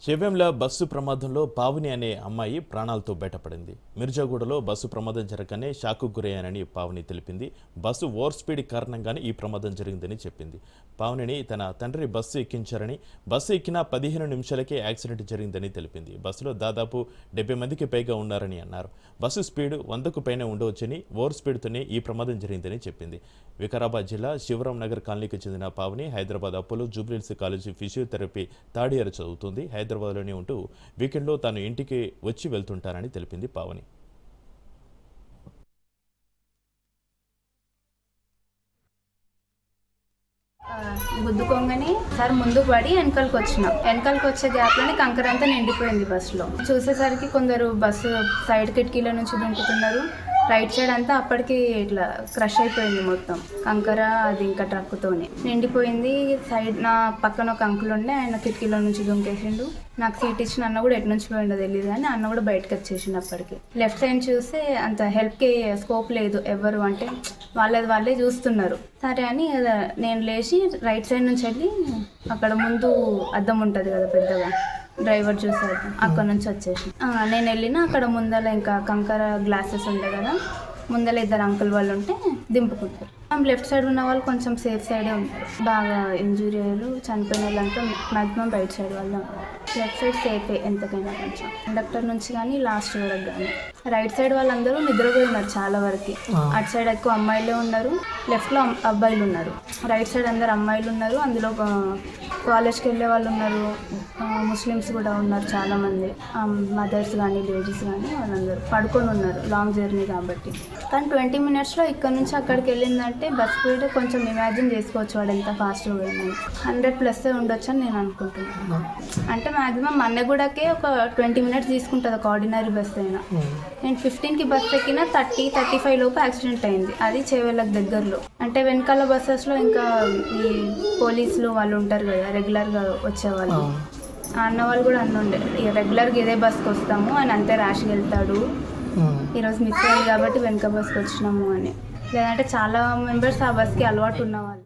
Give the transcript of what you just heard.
చెవెంల bus ప్రమాదంలో పావని అనే అమ్మాయి ప్రాణాలతో బయటపడింది. మిర్జాగూడలో బస్సు ప్రమాదం జరగగానే షాకు గురయ్యానని పావని తెలిపింది. బస్సు ఓవర్ స్పీడ్ కారణంగానే ఈ ప్రమాదం జరిగిందని చెప్పింది. పావనిని తన తండ్రి బస్సు ఎక్కించారని, బస్సు ఎక్కిన 15 నిమిషాలకే యాక్సిడెంట్ జరిగిందని తెలిపింది. బస్సులో దాదాపు 70 మందికి పైగా ఉన్నారని అన్నారు. బస్సు స్పీడ్ 100కు పైన ఉండవచ్చని, ఓవర్ స్పీడ్తోనే ఈ ప్రమాదం జరిగిందని చెప్పింది. వికారాబాద్ జిల్లా శివరాం నగర్ కాలనీకి చెందిన Pavani Hyderabad Apollo Jubilee Hills college physiotherapy third year చదువుతుంది. హైదరాబాద్లోనే ఉంటూ వీకెండ్లో తాను ఇంటికి వచ్చి వెళ్తుంటానని తెలిపింది పావని. గుద్దుకోగానే సార్ ముందుకు పడి వెనకాలకు వచ్చే గ్యాప్లోనే కంకర అంతా నిండిపోయింది బస్సులో. చూసేసరికి కొందరు బస్సు సైడ్ కిటికీల నుంచి దుంకుతున్నారు. రైట్ సైడ్ అంతా అప్పటికి ఇట్లా క్రష్ అయిపోయింది మొత్తం కంకర. అది ఇంకా ట్రక్కుతోనే నిండిపోయింది. సైడ్ నా పక్కన ఒక అంకుల్ ఉండే, ఆయన కిటికీలో నుంచి దుంకేసిండు. నాకు సీట్ ఇచ్చిన అన్న కూడా ఎటు నుంచి పోయిండో తెలియదు, కానీ అన్న కూడా బయటకు వచ్చేసిండు. అప్పటికి లెఫ్ట్ సైడ్ చూస్తే అంత హెల్ప్కి స్కోప్ లేదు ఎవరు, అంటే వాళ్ళే చూస్తున్నారు. సరే అని నేను లేచి రైట్ సైడ్ నుంచి వెళ్ళి అక్కడ ముందు అద్దం ఉంటుంది కదా పెద్దగా, డ్రైవర్ చూసారు, అక్కడ నుంచి వచ్చేసి నేను వెళ్ళిన అక్కడ ముందర ఇంకా కంకర గ్లాసెస్ ఉంటాయి కదా, ముందర ఇద్దరు అంకుల్ వాళ్ళు ఉంటే దింపుకుంటారు. లెఫ్ట్ సైడ్ ఉన్న వాళ్ళు కొంచెం సేఫ్ సైడే ఉంటారు. బాగా ఇంజురీ అయ్యారు, చనిపోయిన వాళ్ళంతా మ్యాక్సిమం రైట్ సైడ్ వాళ్ళు. లెఫ్ట్ సైడ్ సేఫే ఎంతకైనా, కొంచెం కండక్టర్ నుంచి కానీ లాస్ట్ వరకు కానీ. రైట్ సైడ్ వాళ్ళందరూ నిద్రపోయి ఉన్నారు చాలా వరకు. అటు సైడ్ ఎక్కువ అమ్మాయిలే ఉన్నారు, లెఫ్ట్లో అబ్బాయిలు ఉన్నారు. రైట్ సైడ్ అందరు అమ్మాయిలు ఉన్నారు, అందులో కాలేజ్కి వెళ్ళే వాళ్ళు ఉన్నారు, ముస్లిమ్స్ కూడా ఉన్నారు చాలామంది, మదర్స్ కానీ లేడీస్ కానీ వాళ్ళందరూ పడుకొని ఉన్నారు. లాంగ్ జర్నీ కాబట్టి. కానీ 20 minutesలో ఇక్కడ నుంచి అక్కడికి వెళ్ళిందంటే బస్ స్పీడ్ కొంచెం ఇమాజిన్ చేసుకోవచ్చు వాడు ఎంత ఫాస్ట్గా పోయిందని. 100+ ఉండొచ్చు అని నేను అనుకుంటున్నాను. అంటే మ్యాక్సిమం మన్నెగూడకే ఒక 20 minutes తీసుకుంటుంది ఒక ఆర్డినరీ బస్ అయినా. నేను 15కి బస్ ఎక్కిన 30-35 లోపు యాక్సిడెంట్ అయింది. అది చేవెళ్ళకి దగ్గరలో. అంటే వెనకాల బస్సెస్లో ఇంకా ఈ పోలీసులు వాళ్ళు ఉంటారు కదా, రెగ్యులర్గా వచ్చేవాళ్ళు. అన్న వాళ్ళు కూడా అన్నుండే, రెగ్యులర్గా ఇదే బస్కి వస్తాము అని, అంతే ర్యాష్గా వెళ్తాడు, ఈరోజు మిస్ అయ్యింది కాబట్టి వెనక బస్కి వచ్చినాము అని. లేదంటే చాలా మెంబర్స్ ఆ బస్కి అలవాటు ఉన్నవాళ్ళు.